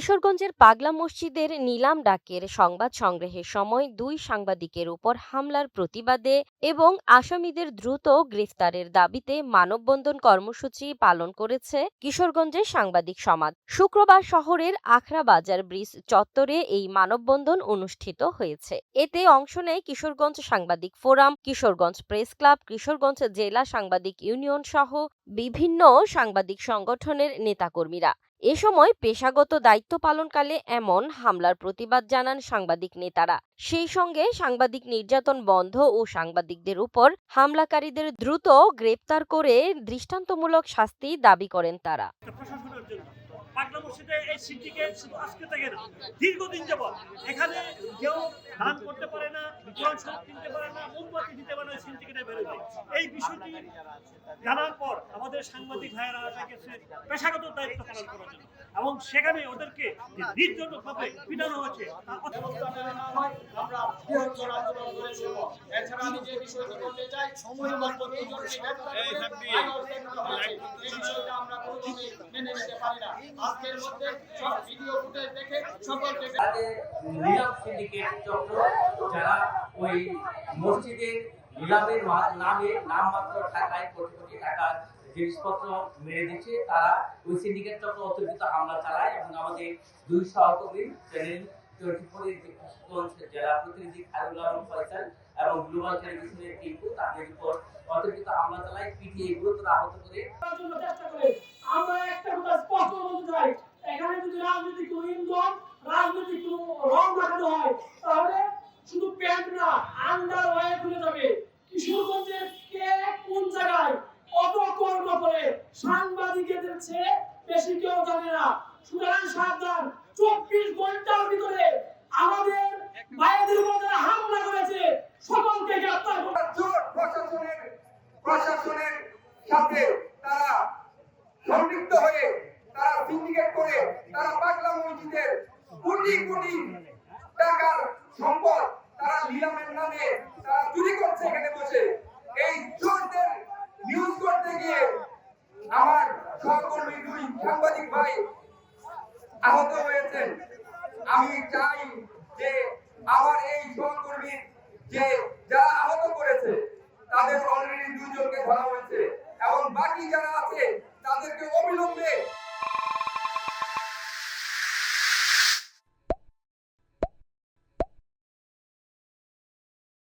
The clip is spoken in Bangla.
কিশোরগঞ্জের পাগলা মসজিদের নিলাম ডাকের সংবাদ সংগ্রহের সময় দুই সাংবাদিকের উপর হামলার প্রতিবাদে এবং আসামিদের দ্রুত গ্রেফতারের দাবিতে মানববন্ধন কর্মসূচি পালন করেছে কিশোরগঞ্জের সাংবাদিক সমাজ। শুক্রবার শহরের আখড়া বাজার ব্রিজ চত্বরে এই মানববন্ধন অনুষ্ঠিত হয়েছে। এতে অংশ নেয় কিশোরগঞ্জ সাংবাদিক forum, Kishoreganj press club, Kishoreganj জেলা সাংবাদিক ইউনিয়ন সহ বিভিন্ন সাংবাদিক সংগঠনের নেতাকর্মীরা। এ সময় পেশাগত দায়িত্ব পালনকালে এমন হামলার প্রতিবাদ জানান সাংবাদিক নেতারা। সেই সঙ্গে সাংবাদিক নির্যাতন বন্ধ ও সাংবাদিকদের উপর হামলাকারীদের দ্রুত গ্রেপ্তার করে দৃষ্টান্তমূলক শাস্তি দাবি করেন তারা। পাগলা মসজিদে এই সিন্ডিকেট শুধু আজকে থেকে না, দীর্ঘদিন যাবৎ এখানে কেউ দান করতে পারে না, কোরআন শরীফ কিনতে পারে না, মোমবাতি দিতে পারে না, সিন্ডিকেটের বিরুদ্ধে। এই বিষয়টি জানার পর আমাদের সাংবাদিক ভাইয়েরা গেছে পেশাগত দায়িত্ব পালন করার জন্য, এবং সেখানে ওদেরকে নির্যাতনভাবে পিটানো হয়েছে। আমরা বৃহত্তর আন্দোলন করেছি। এছাড়া আমি যে বিষয়টি বলতে চাই, সময় মতো এই বিষয়টা আমরা কোনোভাবেই মেনে নিতে পারি না। আজকের মধ্যে সব ভিডিও ফুটেজ দেখে সকলকে নিলাম সিন্ডিকেট চক্র যারা ওই মসজিদের নিলামের নামে নামমাত্র টাকায় কোটি কোটি টাকার জিনিসপত্র মেরে দিচ্ছে, তারা ওই সিন্ডিকেট চক্র অতর্কিত হামলা চালায় এবং আমাদের দুই সহকর্মী চ্যানেল 24 কিশোরগঞ্জ জেলা প্রতিনিধি খায়রুল আলম ফয়সাল এবং গ্লোবাল টেলিভিশনের টিমও তাদের উপর অতর্কিত হামলা চালায়, পিটিয়ে গুরুতর আহত করে। আমরা একটা কথা স্পষ্ট বলতে চাই, এখানে যদি রাজনৈতিক কোনো ইন্ধন, রাজনৈতিক কোনো রং দেখানো হয়, তাহলে শুধু প্যান্ট না, আন্ডার ওয়্যার খুলে যাবে। কিশোরগঞ্জের কে কোন জায়গায় কত কর্ম করে সাংবাদিকদের চেয়ে বেশি কেউ জানে না। সুতরাং সাবধান, 24 ঘন্টার ভিতরে আমাদের ভাইদের উপর হামলা করেছে সকলকে গ্রেফতার করা। প্রশাসনের সাথে তারা সম্পৃক্ত হয়ে তারা সিন্ডিকেট করে তারা পাগলা মসজিদের কোটি কোটি টাকার সম্পদ তারা নিলামের নামে তারা চুরি করছে এখানে বসে। এই চোরদের নিউজ করতে গিয়ে আমার সহকর্মী দুই সাংবাদিক ভাই আহত হয়েছেন। আমি চাই যে আমার এই সহকর্মীর যে